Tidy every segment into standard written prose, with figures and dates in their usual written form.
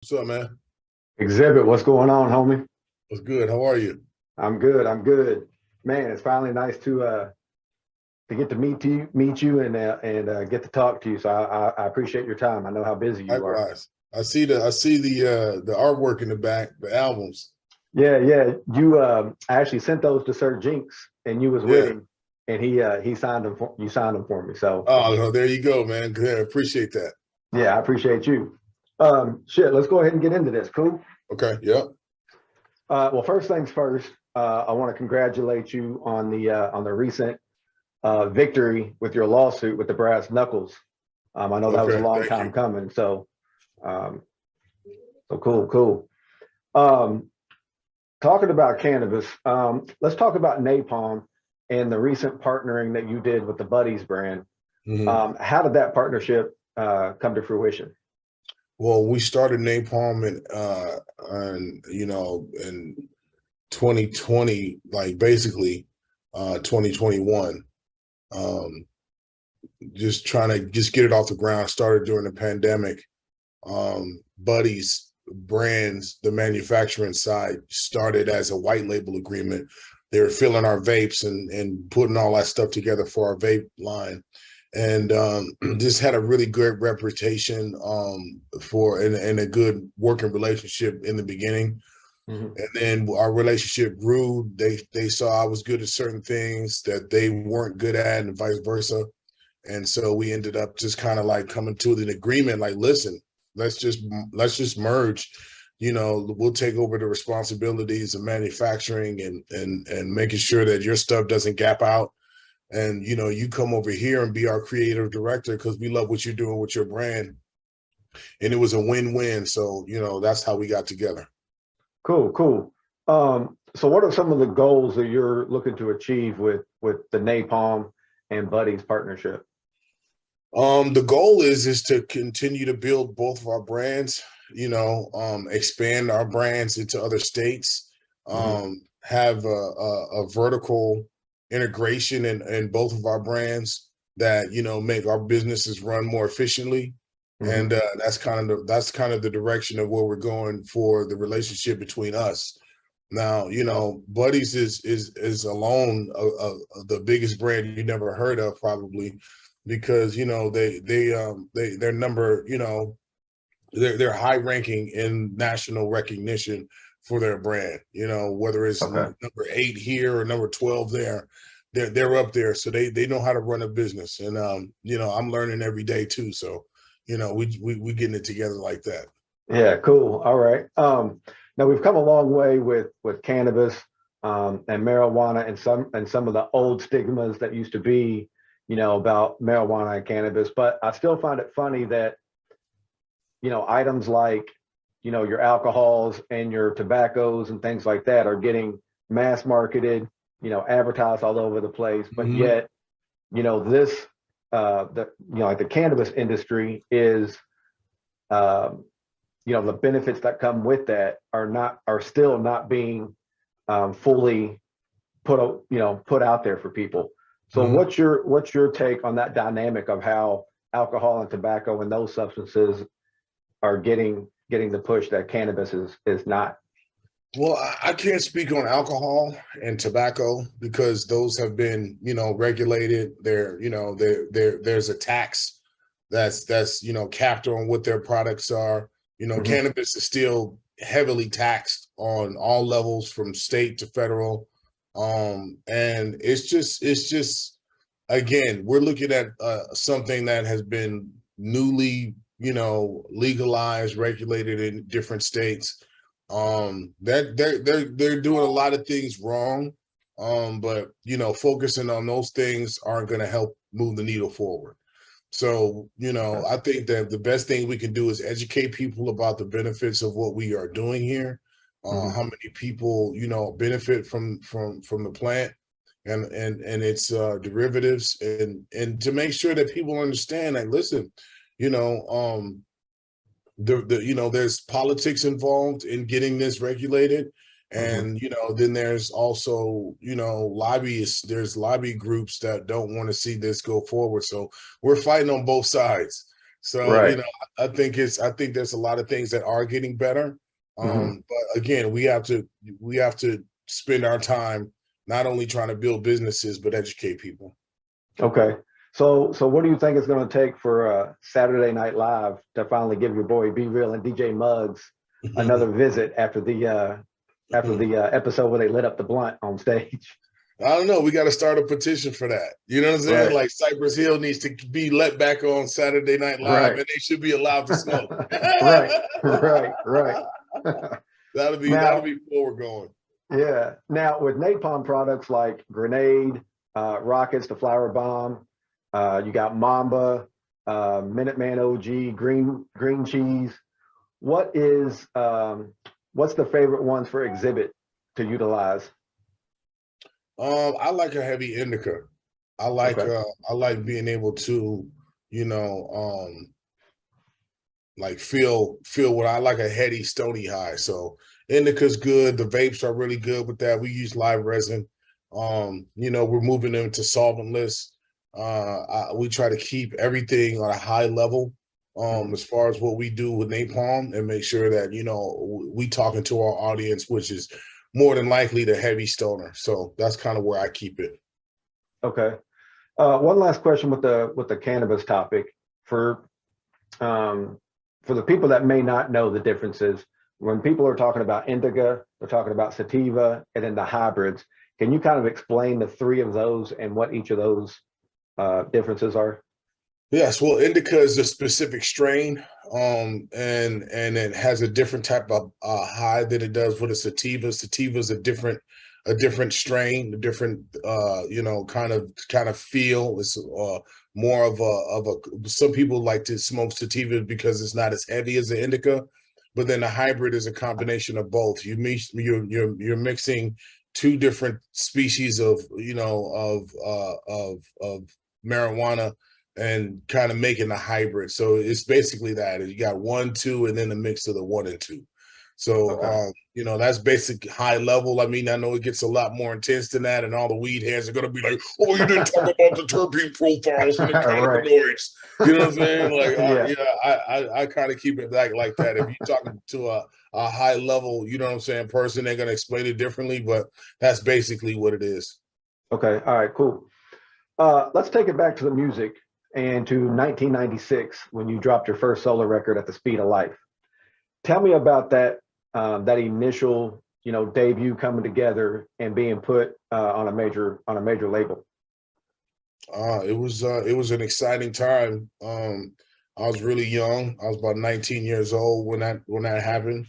What's up, man? Xzibit, what's going on, homie? What's good? How are you? I'm good. I'm good. Man, it's finally nice to get to meet you, and get to talk to you. So I appreciate your time. I know how busy you are. Likewise. I see the artwork in the back, the albums. Yeah, yeah. I actually sent those to Sir Jinx, and you was with Yeah. him, and he signed them for you signed them for me. So Oh, there you go, man. Good. Appreciate that. yeah, I appreciate you. Shit, let's go ahead and get into this. Cool. Okay. Yep. Well, first things first. I want to congratulate you on the recent victory with your lawsuit with the brass knuckles. I know that was a Okay. long Thank time you. coming. Um, so cool, cool. Um, Talking about cannabis, let's talk about Napalm and the recent partnering that you did with the Buddies brand. Hmm. How did that partnership come to fruition? Well, we started Napalm in 2020, like basically 2021. Um, just trying to just get it off the ground. Started during the pandemic. Buddies brands, the manufacturing side started as a white label agreement. They were filling our vapes and putting all that stuff together for our vape line. And just had a really good reputation for and a good working relationship in the beginning. Mhm. And then our relationship grew. They saw I was good at certain things that they weren't good at, and vice versa. And so we ended up just kind of like coming to an agreement, like, listen, let's just merge. We'll take over the responsibilities of manufacturing and making sure that your stuff doesn't gap out. And you come over here and be our creative director because we love what you're doing with your brand. And it was a win-win. So, that's how we got together. Cool, cool. So what are some of the goals that you're looking to achieve with the Napalm and Buddies partnership? The goal is to continue to build both of our brands, expand our brands into other states, Mhm. have a vertical integration in both of our brands that, make our businesses run more efficiently. Mhm. And that's kind of the direction of where we're going for the relationship between us. Now, Buddies is alone the biggest brand you never heard of probably because they're number, they're high ranking in national recognition for their brand, whether it's Okay. number 8 here or number 12 there. They're up there, so they know how to run a business. And I'm learning every day too, so we getting it together like that. Yeah, cool. All right. Now we've come a long way with cannabis and marijuana and some of the old stigmas that used to be, about marijuana and cannabis. But I still find it funny that, items like, your alcohols and your tobaccos and things like that are getting mass marketed, advertised all over the place. But Mhm. yet, this like the cannabis industry is um, the benefits that come with that are still not being fully put out there for people. So Mhm. what's your take on that dynamic of how alcohol and tobacco and those substances are getting the push that cannabis is not? Well, I can't speak on alcohol and tobacco because those have been, regulated. There's a tax that's capped on what their products are. Mhm. Cannabis is still heavily taxed on all levels from state to federal. And it's just again, we're looking at something that has been newly, legalized, regulated in different states. That they're doing a lot of things wrong, but focusing on those things aren't going to help move the needle forward. So I think that the best thing we can do is educate people about the benefits of what we are doing here, Mhm. how many people benefit from the plant and its derivatives, and to make sure that people understand that, listen, you know um there's politics involved in getting this regulated. Mhm. And then there's also lobbyists, there's lobby groups that don't want to see this go forward, so we're fighting on both sides. So, Right. I think there's a lot of things that are getting better. Hmm. But again, we have to spend our time not only trying to build businesses, but educate people. Okay. So what do you think it's going to take for Saturday Night Live to finally give your boy Be Real and DJ Muggs another visit after the episode where they lit up the blunt on stage? I don't know. We got to start a petition for that. You know what I'm saying? Right. Like Cypress Hill needs to be let back on Saturday Night Live, Right. and they should be allowed to smoke. Right. Right. Right. that'll Now, be forward going. yeah. Now with napalm products like Grenade, Rockets, the Flower Bomb, you got Mamba, Minuteman OG, Green Cheese. What's the favorite ones for Xzibit to utilize? I like a heavy indica. Okay. I like being able to, like feel what I like, a heady, stony high. So indica's good. The vapes are really good with that. We use live resin. We're moving them to solventless. We try to keep everything on a high level as far as what we do with napalm, and make sure that we talking to our audience, which is more than likely the heavy stoner. So that's kind of where I keep it. Okay. One last question with the cannabis topic for the people that may not know the differences. When people are talking about indica, they're talking about sativa, and then the hybrids. Can you kind of explain the three of those and what each of those differences are? Yes, well, indica is a specific strain, and it has a different type of high than it does with a sativa. Sativa is a different strain, a different kind of feel. It's more of a. Some people like to smoke sativa because it's not as heavy as the indica, but then the hybrid is a combination of both. You're mixing two different species of marijuana and kind of making a hybrid. So it's basically that you got 1, 2, and then a mix of the 1 and 2. So Okay. that's basic high level. I mean, I know it gets a lot more intense than that, and all the weed heads are gonna be like, "Oh, you didn't talk about the terpene profiles and the Right. cannabinoids." You know what I'm saying? Like, Yeah. I kind of keep it like that. If you're talking to a high level, you know what I'm saying, person, they're gonna explain it differently, but that's basically what it is. Okay. All right. Cool. Let's take it back to the music and to 1996 when you dropped your first solo record at the Speed of Life. Tell me about that initial debut coming together and being put on a major label. It was an exciting time. I was really young. I was about 19 years old when that happened,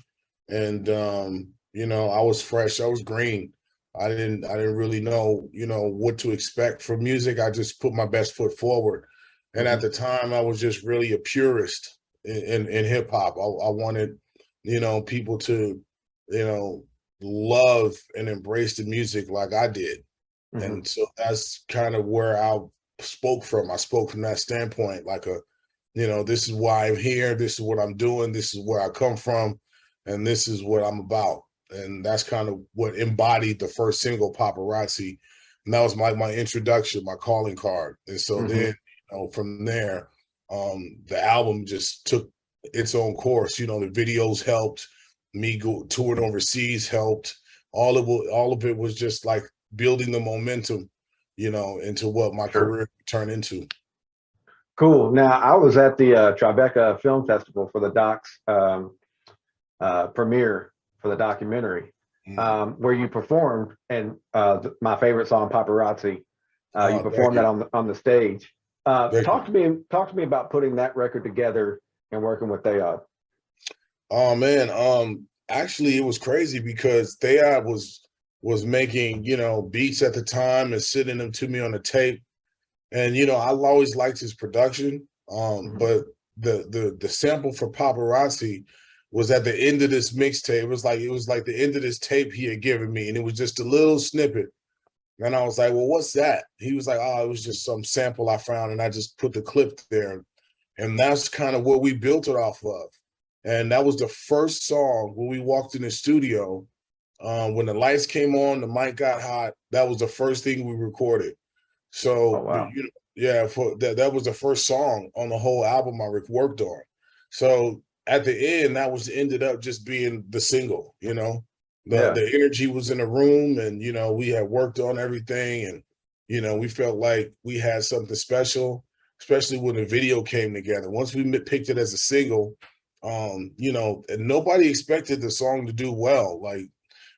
and I was fresh. I was green. I didn't really know what to expect from music. I just put my best foot forward, and at the time, I was just really a purist in hip hop. I wanted people to love and embrace the music like I did. And so that's kind of where I spoke from. I spoke from that standpoint, like this is why I'm here. This is what I'm doing. This is where I come from. And this is what I'm about. And that's kind of what embodied the first single, Paparrazi. And that was my introduction, my calling card. And so then, from there, the album just took its own course. The videos helped, me go touring overseas helped. All of it was just like building the momentum, into what my career turned into. Cool. Now, I was at the Tribeca Film Festival for the doc's premiere for the documentary, where you performed, and my favorite song, Paparazzi. You performed that on the stage. Talk to me about putting that record together and working with Thayod. Oh man, actually it was crazy because Thayod was making beats at the time and sending them to me on the tape, and I always liked his production. But the sample for Paparazzi was at the end of this mixtape. It was like the end of this tape he had given me, and it was just a little snippet. And I was like, "Well, what's that?" He was like, "Oh, it was just some sample I found, and I just put the clip there." And that's kind of what we built it off of. And that was the first song when we walked in the studio. When the lights came on, the mic got hot. That was the first thing we recorded. So, Oh, wow. Yeah, for that was the first song on the whole album I worked on. So at the end, that was ended up just being the single. You know, Yeah. the energy was in the room, and you know we had worked on everything, and you know we felt like we had something special, especially when the video came together. Once we picked it as a single, you know, and nobody expected the song to do well. Like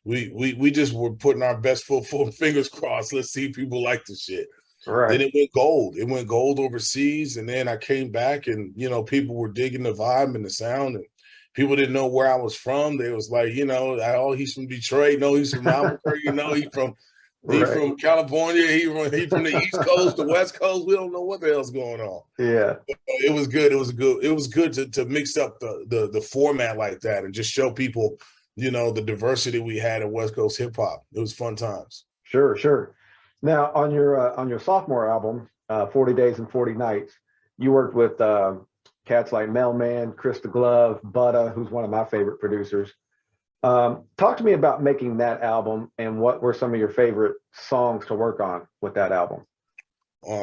we just were putting our best foot forward, fingers crossed. Let's see if people like the shit. Then Right. it went gold. It went gold overseas, and then I came back, and you know, people were digging the vibe and the sound, and people didn't know where I was from. They was like, you know, oh, he's from Detroit. No, he's from Albuquerque. No, he Right. from California. He from the East Coast, the West Coast. We don't know what the hell's going on. Yeah. It was good. It was good. It was good to mix up the format like that and just show people, you know, the diversity we had in West Coast hip hop. It was fun times. Sure. Sure. Now on your sophomore album, 40 Days and 40 Nights, you worked with cats like Mel-Man, Chris the Glove, Butta, who's one of my favorite producers. Talk to me about making that album and what were some of your favorite songs to work on with that album.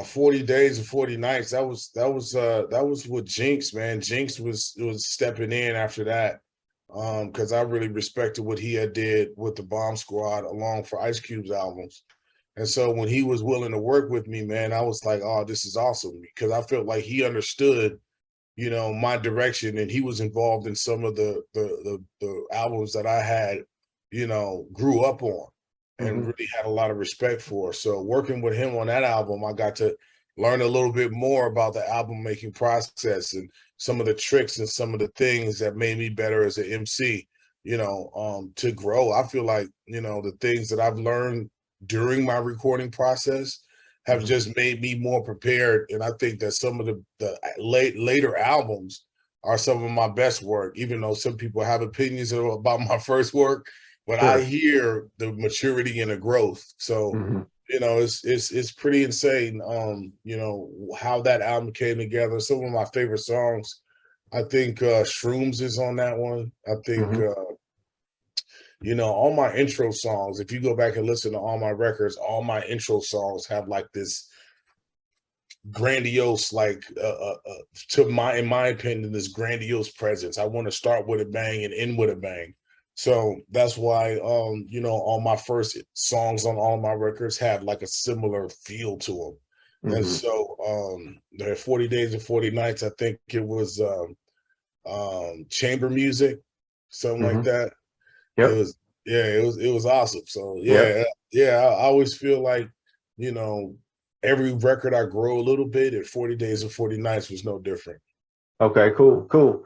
40 Days and 40 Nights. That was with Jinx, man. Jinx was stepping in after that. Because I really respected what he had did with the Bomb Squad along for Ice Cube's albums. And so when he was willing to work with me, man, I was like, oh, this is awesome, because I felt like he understood, you know, my direction, and he was involved in some of the albums that I had, you know, grew up on and Mm-hmm. really had a lot of respect for. So working with him on that album, I got to learn a little bit more about the album making process and some of the tricks and some of the things that made me better as an MC, you know, to grow. I feel like, you know, the things that I've learned during my recording process have Mm-hmm. just made me more prepared. And I think that some of the later albums are some of my best work, even though some people have opinions about my first work, but I Sure. hear the maturity and the growth. So, Mm-hmm. you know, it's pretty insane, you know, how that album came together. Some of my favorite songs, I think Shrooms is on that one. I think Mm-hmm. you know, all my intro songs, if you go back and listen to all my records, all my intro songs have like this grandiose, like in my opinion, this grandiose presence. I want to start with a bang and end with a bang. So that's why you know, all my first songs on all my records have like a similar feel to them. And Mm-hmm. so the 40 Days and 40 Nights, I think it was chamber music, something like Mm-hmm. that. It Yep. was, yeah, it was awesome. So Yep. yeah, I always feel like, you know, every record I grow a little bit, and 40 Days and 40 Nights was no different. Okay, cool, cool.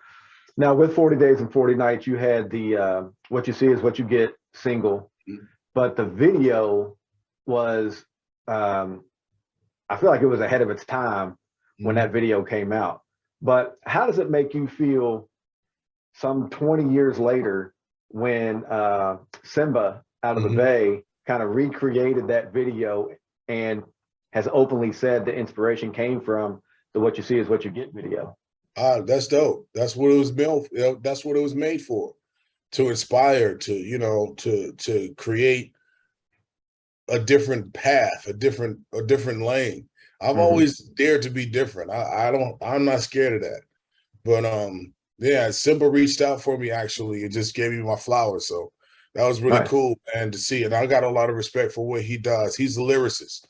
Now with 40 Days and 40 Nights, you had the What You See Is What You Get single, but the video was I feel like it was ahead of its time when Mm-hmm. that video came out. But how does it make you feel some 20 years later when Simba out of the Mm-hmm. Bay kind of recreated that video and has openly said the inspiration came from the What You See Is What You Get video? That's dope. That's what it was built. That's what it was made for, to inspire, to, you know, to create a different path, a different lane. I've Mm-hmm. always dared to be different. I'm not scared of that. But yeah, Simba reached out for me actually and just gave me my flowers. So that was really Nice. cool, man, to see. And I got a lot of respect for what he does. He's a lyricist,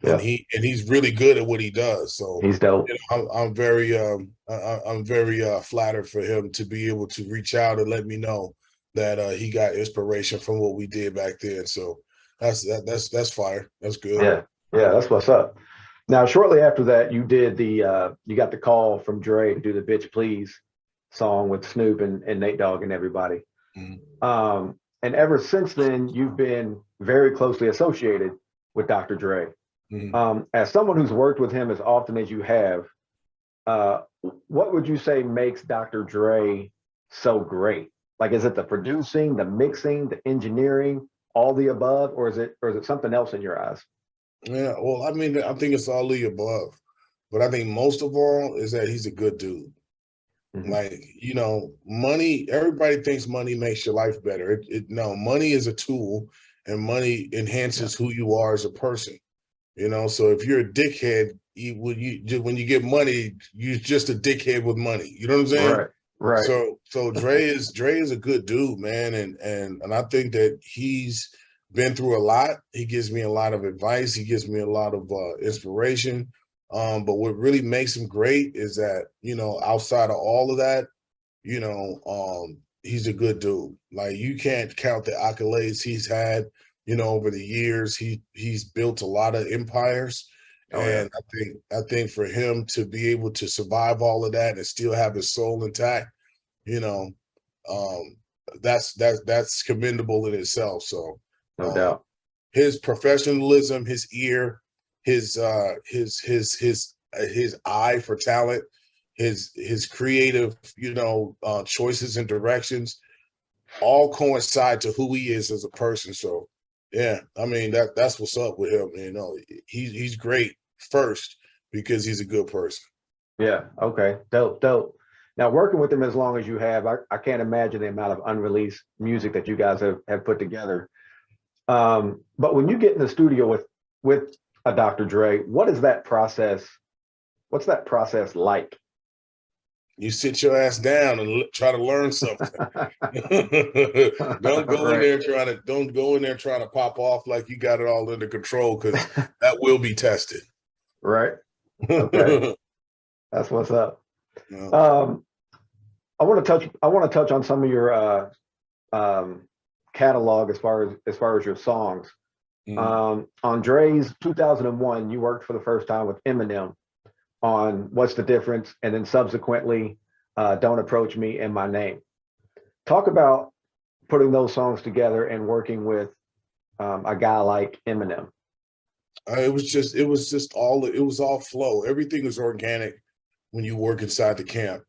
and Yeah, he's really good at what he does. So, he's dope. you know, I'm very flattered for him to be able to reach out and let me know that he got inspiration from what we did back then. So that's fire. That's good. Yeah, yeah, that's what's up. Now, shortly after that, you did the you got the call from Dre to do the "Bitch Please" song with Snoop and Nate Dogg and everybody. Mhm. And ever since then, you've been very closely associated with Dr. Dre. Mhm. As someone who's worked with him as often as you have, uh, what would you say makes Dr. Dre so great? Like, is it the producing, the mixing, the engineering, all the above, or is it something else in your eyes? Yeah, well, I mean, I think it's all the above, but I think most of all is that he's a good dude. Hmm. Like, you know, money, everybody thinks money makes your life better. No, money is a tool, and money Yeah. enhances who you are as a person. You know, so if you're a dickhead, when you get money, you're just a dickhead with money. You know what I'm saying? Right. So Dre is a good dude, man, and I think that he's been through a lot. He gives me a lot of advice. He gives me a lot of inspiration. But what really makes him great is that, outside of all of that, he's a good dude. Like, you can't count the accolades he's had, over the years. He's built a lot of empires. Oh, yeah. And I think for him to be able to survive all of that and still have his soul intact, that's commendable in itself. So No doubt. his professionalism, his ear, his eye for talent, his creative, choices and directions all coincide to who he is as a person. So yeah, I mean, that's what's up with him. He's great first because he's a good person. Yeah. Okay. Dope. Now, working with him as long as you have, I can't imagine the amount of unreleased music that you guys have put together. But when you get in the studio with a Dr. Dre, what's that process like? You sit your ass down and try to learn something. Don't go in there trying to pop off like you got it all under control, because that will be tested. Right. Okay. That's what's up. Yeah. I want to touch on some of your catalog as far as your songs. On Dre's 2001, you worked for the first time with Eminem on What's the Difference, and then subsequently Don't Approach Me in My Name. Talk about putting those songs together and working with a guy like Eminem. It was all flow. Everything was organic when you work inside the camp.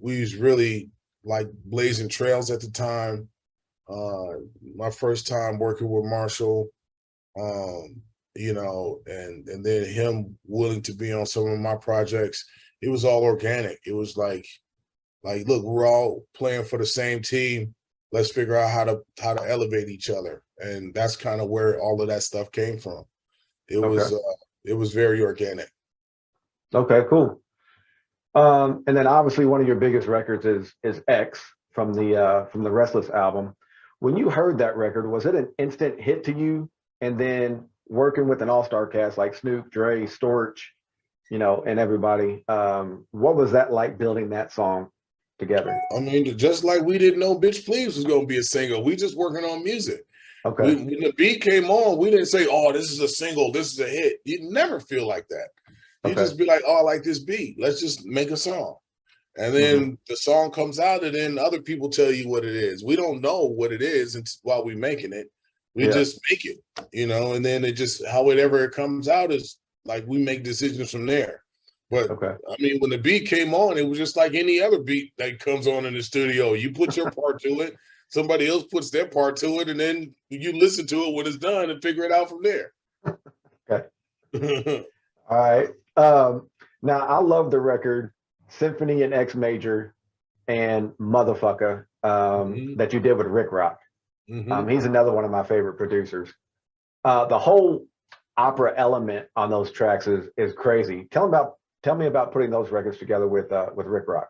We was really like blazing trails at the time. My first time working with Marshall, and then him willing to be on some of my projects. It was all organic. It was like, look, we're all playing for the same team. Let's figure out how to elevate each other. And that's kind of where all of that stuff came from. It was very organic. Okay, cool. And then obviously one of your biggest records is X from the Restless album. When you heard that record, was it an instant hit to you? And then working with an all-star cast like Snoop, Dre, Storch, and everybody, what was that like building that song together? I mean, just like we didn't know Bitch Please was going to be a single. We just working on music. Okay. When the beat came on, we didn't say, oh, this is a single, this is a hit. You never feel like that. You just be like, oh, I like this beat. Let's just make a song. And then the song comes out, and then other people tell you what it is. We don't know what it is while we're making it. We just make it, and then however it comes out is like we make decisions from there. But I mean, when the beat came on, it was just like any other beat that comes on in the studio. You put your part to it, somebody else puts their part to it, and then you listen to it when it's done and figure it out from there. Okay. All right. Now, I love the record Symphony In X Major and Muthafucka that you did with Rick Rock. He's another one of my favorite producers. The whole opera element on those tracks is crazy. Tell me about putting those records together with Rick Rock.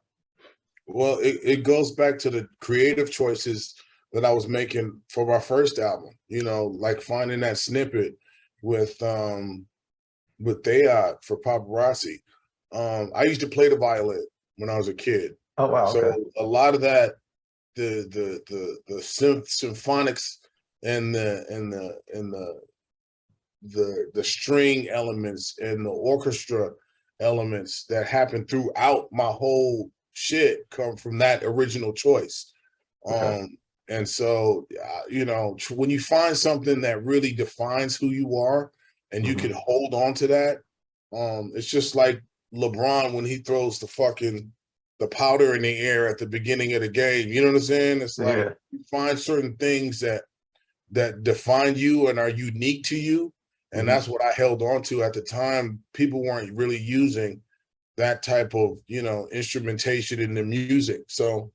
Well, it goes back to the creative choices that I was making for my first album. Like finding that snippet with Thayod for Paparrazi. I used to play the violin when I was a kid. Oh wow! So a lot of that, the symphonics and the string elements and the orchestra elements that happen throughout my whole shit come from that original choice. And so when you find something that really defines who you are and you can hold on to that, it's just like LeBron when he throws the powder in the air at the beginning of the game. You know what I'm saying? It's like you find certain things that define you and are unique to you. And that's what I held on to at the time. People weren't really using that type of, instrumentation in the music. So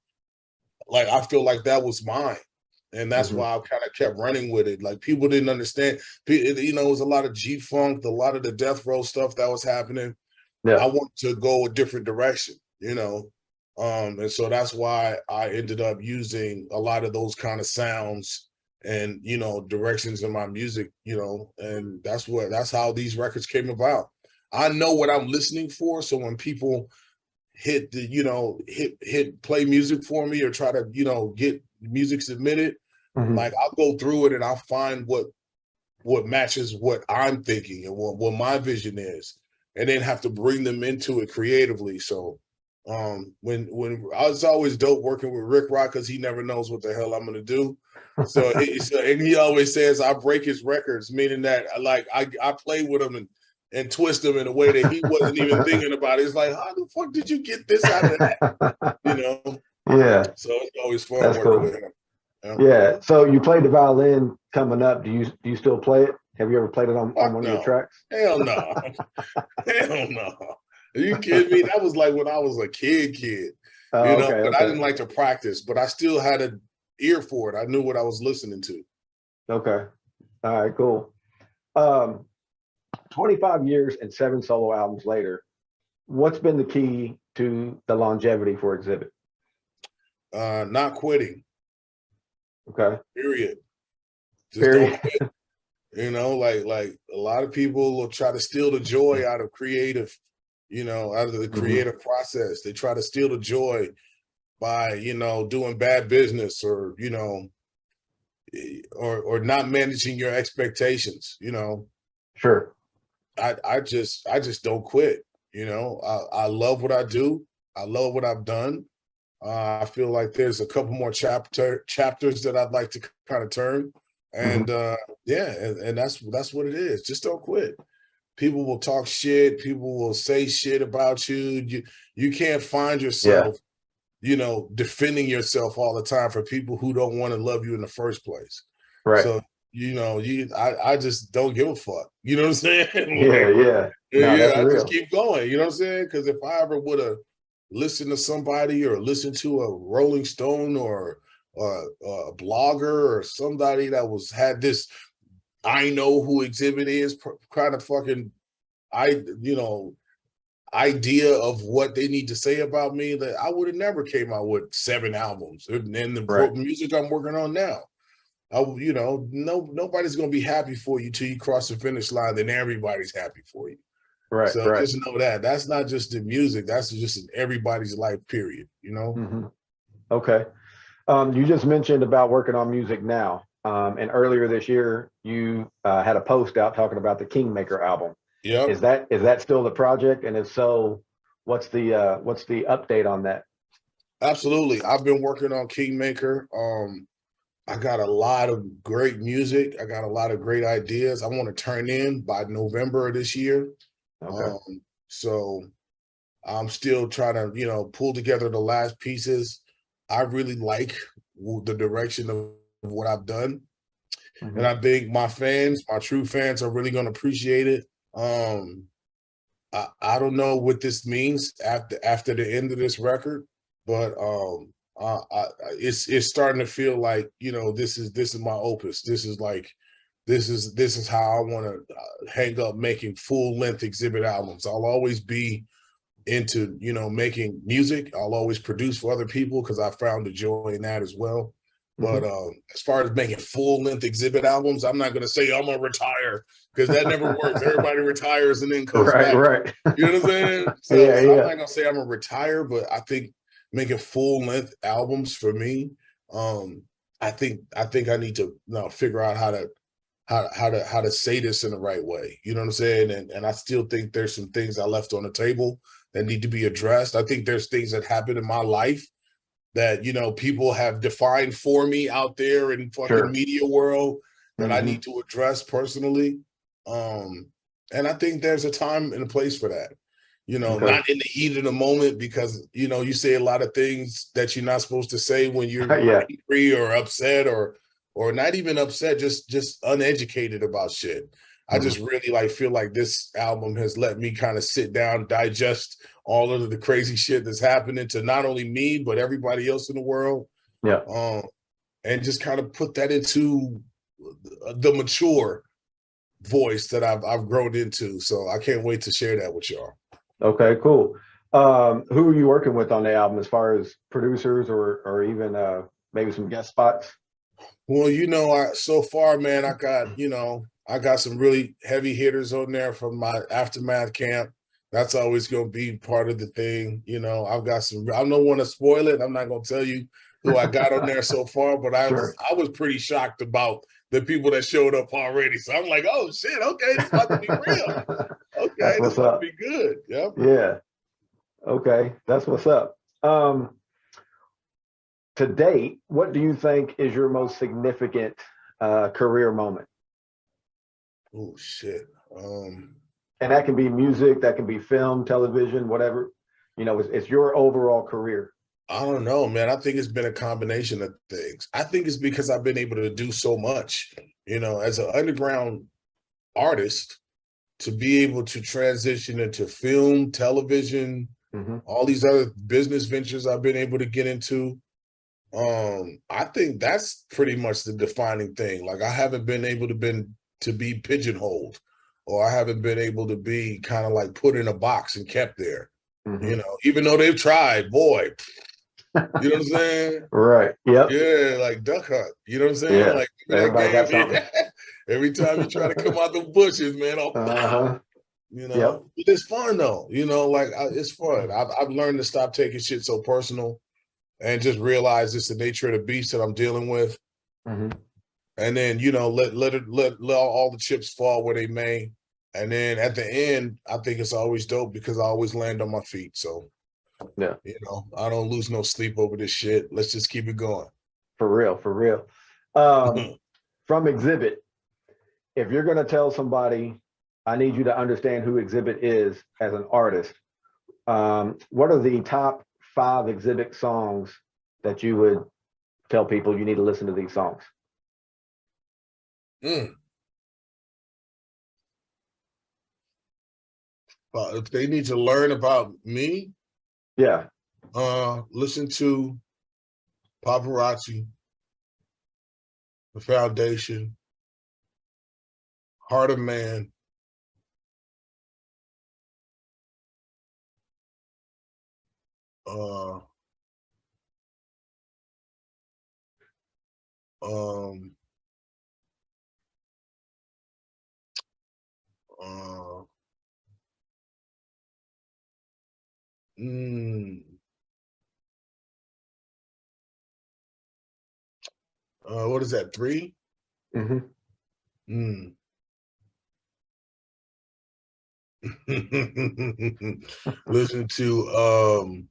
like, I feel like that was mine. And that's why I kind of kept running with it. Like people didn't understand, you know, it was a lot of G-Funk, a lot of the death row stuff that was happening. Yeah. I wanted to go a different direction, you know? And so that's why I ended up using a lot of those kind of sounds and, you know, directions in my music, you know, and that's how these records came about. I know what I'm listening for. So when people hit the, you know, hit play music for me or try to, you know, get music submitted, like I'll go through it and I'll find what matches what I'm thinking and what my vision is, and then have to bring them into it creatively. So when I was always dope working with Rick Rock because he never knows what the hell I'm gonna do. So and he always says I break his records, meaning that like I play with him and twist him in a way that he wasn't even thinking about. It's like, how the fuck did you get this out of that? You know? Yeah. So it's always fun That's working cool. with him. Yeah. So you played the violin coming up. Do you still play it? Have you ever played it on one of your tracks? Hell no. Hell no. Are you kidding me? That was like when I was a kid, you know, okay, but I didn't like to practice, but I still had an ear for it. I knew what I was listening to. Okay. All right, cool. 25 years and 7 solo albums later, what's been the key to the longevity for Xzibit? Not quitting. Okay. Period. Just don't quit. You know, like a lot of people will try to steal the joy out of creative, you know, out of the creative process. They try to steal the joy by, you know, doing bad business or, you know, or not managing your expectations, you know. Sure. I just don't quit. You know, I love what I do. I love what I've done. I feel like there's a couple more chapters that I'd like to kind of turn. And yeah, and that's what it is. Just don't quit. People will talk shit. People will say shit about you. You can't find yourself, you know, defending yourself all the time for people who don't want to love you in the first place. Right. So, you know, I just don't give a fuck. You know what I'm saying? I just keep going. You know what I'm saying? Because if I ever would have listened to somebody or listened to a Rolling Stone or a blogger or somebody that had this, I know who Xzibit is kind of fucking, idea of what they need to say about me, that I would have never came out with 7 albums and the music I'm working on now. You know, nobody's gonna be happy for you till you cross the finish line. Then everybody's happy for you. Right. So just know that's not just the music. That's just in everybody's life. Period. You know. Okay. You just mentioned about working on music now, and earlier this year you had a post out talking about the Kingmaker album. Yeah. Is that still the project? And if so, what's the update on that? Absolutely. I've been working on Kingmaker. I got a lot of great music. I got a lot of great ideas I want to turn in by November of this year. Okay. So I'm still trying to, you know, pull together the last pieces. I really like the direction of what I've done. And I think my true fans are really going to appreciate it. I don't know what this means after the end of this record, but it's starting to feel like, you know, this is my opus. This is how I want to hang up making full-length Xzibit albums. I'll always be into, you know, making music. I'll always produce for other people because I found the joy in that as well. But as far as making full-length Xzibit albums, I'm not going to say I'm going to retire because that never works. Everybody retires and then comes back. Right. You know what I'm saying? So I'm not going to say I'm going to retire, but I think making full-length albums for me, I think I need to figure out how to say this in the right way. You know what I'm saying? And I still think there's some things I left on the table that need to be addressed. I think there's things that happen in my life that, you know, people have defined for me out there in fucking media world that I need to address personally. And I think there's a time and a place for that. You know, not in the heat of the moment, because, you know, you say a lot of things that you're not supposed to say when you're angry or upset or not even upset, just uneducated about shit. I just really feel like this album has let me kind of sit down, digest all of the crazy shit that's happening to not only me, but everybody else in the world. and just kind of put that into the mature voice that I've grown into. So I can't wait to share that with y'all. Okay, cool. Who are you working with on the album as far as producers or even maybe some guest spots? Well, so far, man, I got some really heavy hitters on there from my Aftermath camp. That's always going to be part of the thing. I've got some, I don't want to spoil it. I'm not going to tell you who I got on there so far, but I was pretty shocked about the people that showed up already. So I'm like, oh shit, okay, this about to be real. Okay, this about to be good. Yep. Yeah. Okay, that's what's up. To date, what do you think is your most significant career moment? Oh shit. And that can be music, that can be film, television, whatever. It's your overall career. I don't know, man. I think it's been a combination of things. I think it's because I've been able to do so much, as an underground artist, to be able to transition into film, television, all these other business ventures I've been able to get into. I think that's pretty much the defining thing. Like I haven't been able to be pigeonholed, or I haven't been able to be kind of like put in a box and kept there. Even though they've tried, boy. You know what I'm saying? Right. Yep. Yeah, like Duck Hunt. You know what I'm saying? Yeah. Like everybody got something. Every time you try to come out the bushes, man, Yep. It's fun though. It's fun. I've learned to stop taking shit so personal, and just realize it's the nature of the beast that I'm dealing with. And then let all the chips fall where they may. And then at the end, I think it's always dope because I always land on my feet. So. Yeah. I don't lose no sleep over this shit. Let's just keep it going. For real. From Xzibit, if you're going to tell somebody, I need you to understand who Xzibit is as an artist, what are the top 5 Xzibit songs that you would tell people you need to listen to these songs? Well, if they need to learn about me, yeah, listen to Paparrazi, The Foundation, Heart of Man, what is that, 3? Listen to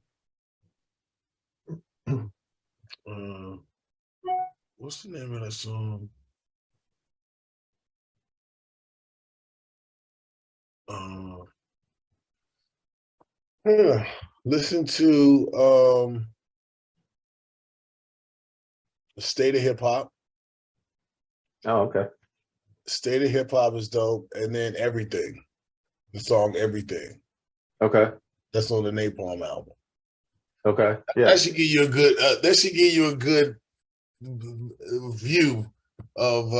what's the name of that song? Listen to State of Hip Hop. Oh, okay. State of Hip Hop is dope, and then Everything, the song Everything. Okay. That's on the Napalm album. Okay. Yeah. That should give you a good. That should give you a good view of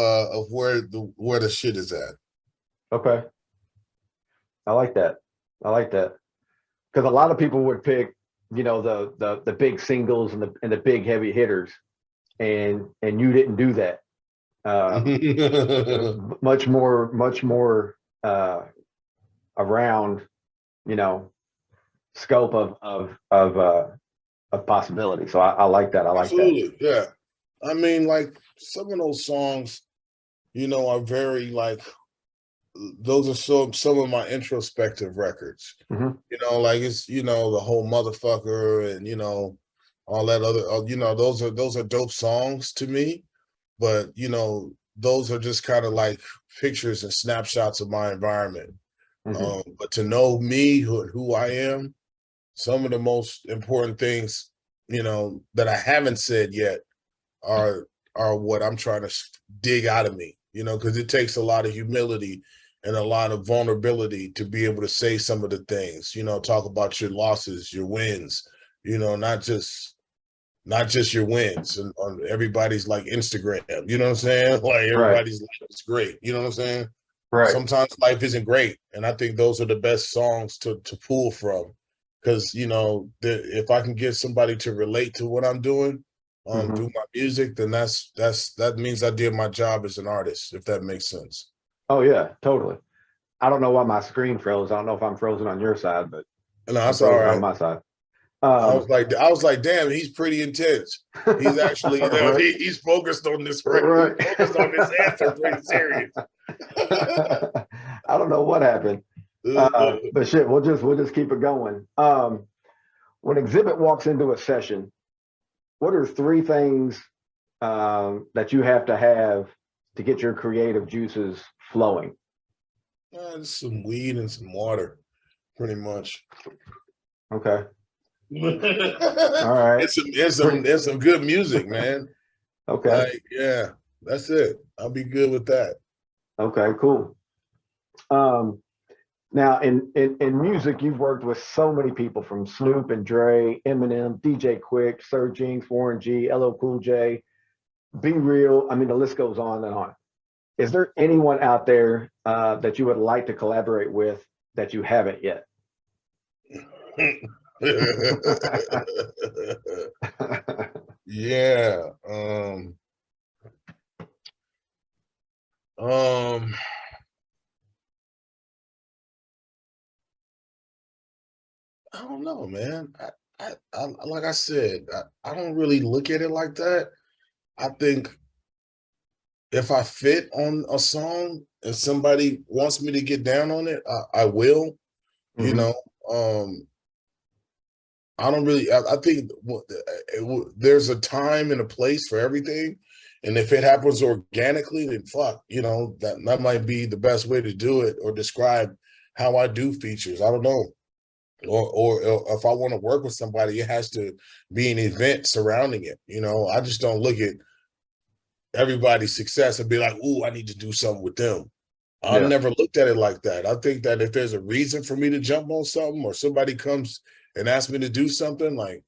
where the shit is at. Okay. I like that. Because a lot of people would pick, the big singles and the big heavy hitters, and you didn't do that. much more around, scope of possibility. So I like that. I like Absolutely, that. Yeah. I mean, like some of those songs, are very like, those are some of my introspective records. Like it's the whole Muthafucka and all that other those are dope songs to me, but those are just kind of like pictures and snapshots of my environment. But to know me, who I am, some of the most important things that I haven't said yet are what I'm trying to dig out of me, because it takes a lot of humility and a lot of vulnerability to be able to say some of the things, talk about your losses, your wins, not just not just your wins and on everybody's like Instagram. You know what I'm saying? Like everybody's life is great. You know what I'm saying? Right. Sometimes life isn't great, and I think those are the best songs to pull from, because you know if I can get somebody to relate to what I'm doing through my music, then that means I did my job as an artist. If that makes sense. Oh yeah, totally. I don't know why my screen froze. I don't know if I'm frozen on your side, but No, that's all right. On my side. I was like, damn, he's pretty intense. He's actually, you know, right. he's focused on this, right. He's focused on this answer, pretty serious. I don't know what happened, but shit, we'll just keep it going. When Xzibit walks into a session, what are 3 things that you have to get your creative juices flowing? Just some weed and some water, pretty much. Okay. All right. It's some good music, man. Okay. Like, yeah, that's it. I'll be good with that. Okay, cool. Now in music, you've worked with so many people, from Snoop and Dre, Eminem, DJ Quick, Sir Jinx, Warren G, LL Cool J, Be Real. I mean, the list goes on and on. Is there anyone out there that you would like to collaborate with that you haven't yet? Yeah. I don't know, man. I like I said, I don't really look at it like that. I think if I fit on a song and somebody wants me to get down on it, I will. You know, I don't really. I think there's a time and a place for everything, and if it happens organically, then fuck, you know, that might be the best way to do it or describe how I do features. I don't know. Or if I want to work with somebody, it has to be an event surrounding it. You know, I just don't look at everybody's success and be like, ooh, I need to do something with them. I've never looked at it like that. I think that if there's a reason for me to jump on something, or somebody comes and asks me to do something, like,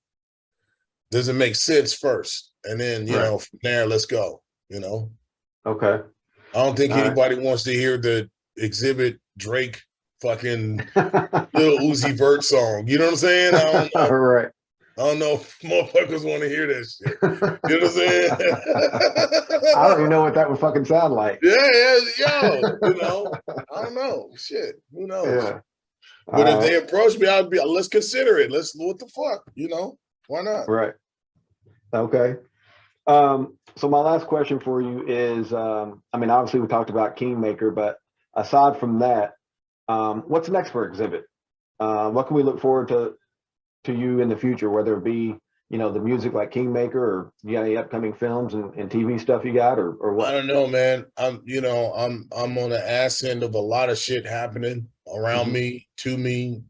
does it make sense first? And then, you know, from there, let's go, you know? Okay. I don't think anybody wants to hear the Xzibit Drake fucking Lil Uzi Vert song. You know what I'm saying? I don't know. Right. I don't know if motherfuckers want to hear that shit. You know what I'm saying? I don't even know what that would fucking sound like. Yeah, yo, you know, I don't know. Shit, who knows? Yeah. But if they approach me, I'd be, let's consider it. What the fuck? You know, why not? Right. Okay. So my last question for you is, I mean, obviously we talked about Kingmaker, but aside from that, what's next for Xzibit? What can we look forward to you in the future, whether it be, you know, the music like Kingmaker, or you got any upcoming films and TV stuff you got, or what? I don't know, man. I'm on the ass end of a lot of shit happening around me, to me,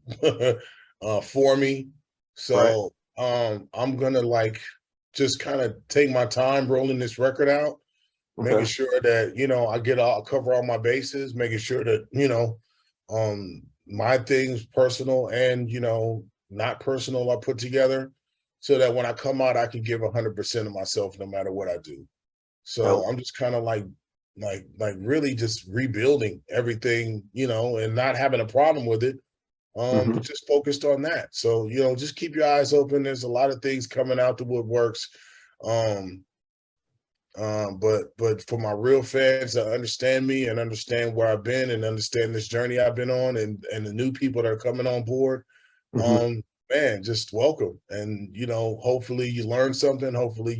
for me. So I'm gonna like just kind of take my time rolling this record out, making sure that, you know, I cover all my bases, making sure that, you know, my things, personal and, you know, not personal, are put together, so that when I come out, I can give 100% of myself no matter what I do. So I'm just kind of like really just rebuilding everything, you know, and not having a problem with it. But just focused on that. So, you know, just keep your eyes open. There's a lot of things coming out the woodworks. But for my real fans that understand me and understand where I've been and understand this journey I've been on, and the new people that are coming on board, man, just welcome. And, you know, hopefully you learn something. Hopefully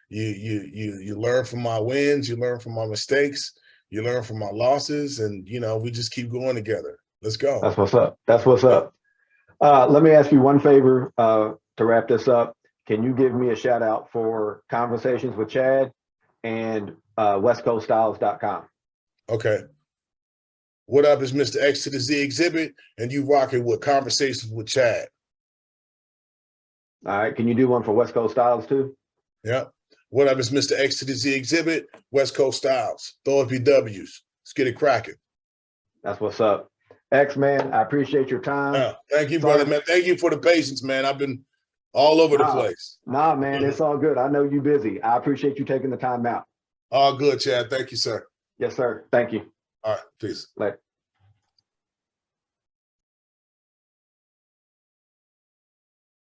you learn from my wins, you learn from my mistakes, you learn from my losses, and, you know, we just keep going together. Let's go. That's what's up. That's what's up. Let me ask you one favor to wrap this up. Can you give me a shout out for Conversations with Chad and westcoaststyles.com? Okay. What up, is Mr. X to the Z Xzibit, and you rocking with Conversations with Chad. All right. Can you do one for West Coast Styles too? Yeah. What up, is Mr. X to the Z Xzibit, West Coast Styles. Throw up your W's. Let's get it cracking. That's what's up. X, man, I appreciate your time. Thank you, brother, man. Thank you for the patience, man. I've been all over the Nah, place. nah, man, it's all good. I know you busy. I appreciate you taking the time out. All good, Chad. Thank you, sir. Yes, sir. Thank you. All right, peace. Later.